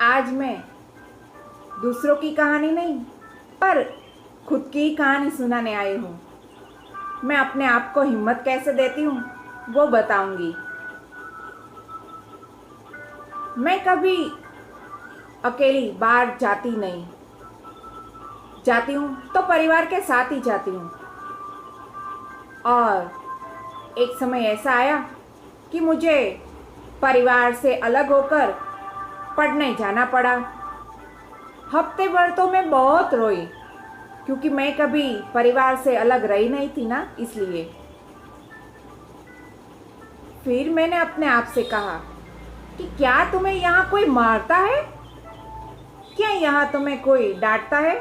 आज मैं दूसरों की कहानी नहीं पर खुद की ही कहानी सुनाने आई हूँ। मैं अपने आप को हिम्मत कैसे देती हूँ वो बताऊंगी। मैं कभी अकेली बाहर जाती नहीं, जाती हूँ तो परिवार के साथ ही जाती हूँ। और एक समय ऐसा आया कि मुझे परिवार से अलग होकर पढ़ने जाना पड़ा। हफ्ते भर तो मैं बहुत रोई क्योंकि मैं कभी परिवार से अलग रही नहीं थी ना, इसलिए। फिर मैंने अपने आप से कहा कि क्या तुम्हें यहाँ कोई मारता है? क्या यहाँ तुम्हें कोई डांटता है?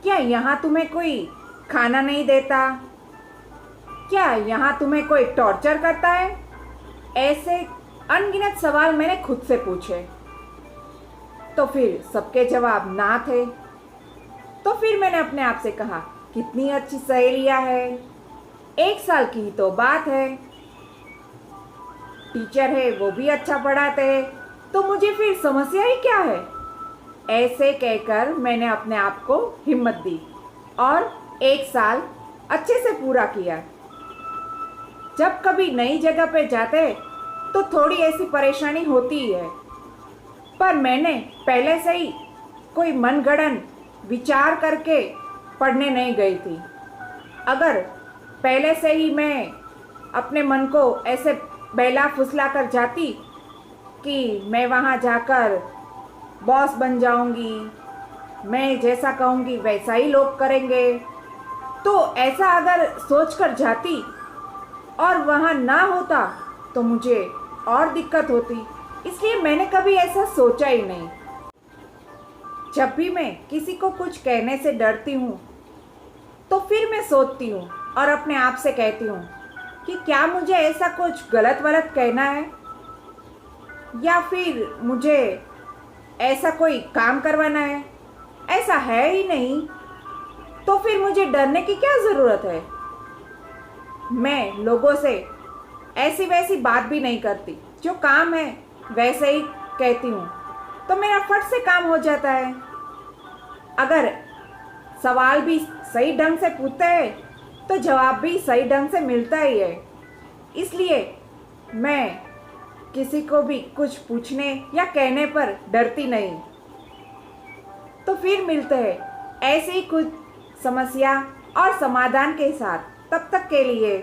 क्या यहाँ तुम्हें कोई खाना नहीं देता? क्या यहाँ तुम्हें कोई टॉर्चर करता है? ऐसे अनगिनत सवाल मैंने खुद से पूछे, तो फिर सबके जवाब ना थे। तो फिर मैंने अपने आप से कहा, कितनी अच्छी सहेलियाँ है, 1 साल की ही तो बात है, टीचर है वो भी अच्छा पढ़ाते हैं, तो मुझे फिर समस्या ही क्या है? ऐसे कहकर मैंने अपने आप को हिम्मत दी और 1 साल अच्छे से पूरा किया। जब कभी नई जगह पे जाते तो थोड़ी ऐसी परेशानी होती ही है, पर मैंने पहले से ही कोई मनगढ़ंत विचार करके पढ़ने नहीं गई थी। अगर पहले से ही मैं अपने मन को ऐसे बहला फुसला कर जाती कि मैं वहाँ जाकर बॉस बन जाऊँगी, मैं जैसा कहूँगी वैसा ही लोग करेंगे, तो ऐसा अगर सोच कर जाती और वहाँ ना होता तो मुझे और दिक्कत होती। इसलिए मैंने कभी ऐसा सोचा ही नहीं। जब भी मैं किसी को कुछ कहने से डरती हूँ तो फिर मैं सोचती हूँ और अपने आप से कहती हूँ कि क्या मुझे ऐसा कुछ गलत वलत कहना है, या फिर मुझे ऐसा कोई काम करवाना है। ऐसा है ही नहीं तो फिर मुझे डरने की क्या ज़रूरत है। मैं लोगों से ऐसी वैसी बात भी नहीं करती, जो काम है वैसे ही कहती हूँ, तो मेरा फट से काम हो जाता है। अगर सवाल भी सही ढंग से पूछते हैं तो जवाब भी सही ढंग से मिलता ही है। इसलिए मैं किसी को भी कुछ पूछने या कहने पर डरती नहीं। तो फिर मिलते हैं ऐसे ही कुछ समस्या और समाधान के साथ। तब तक के लिए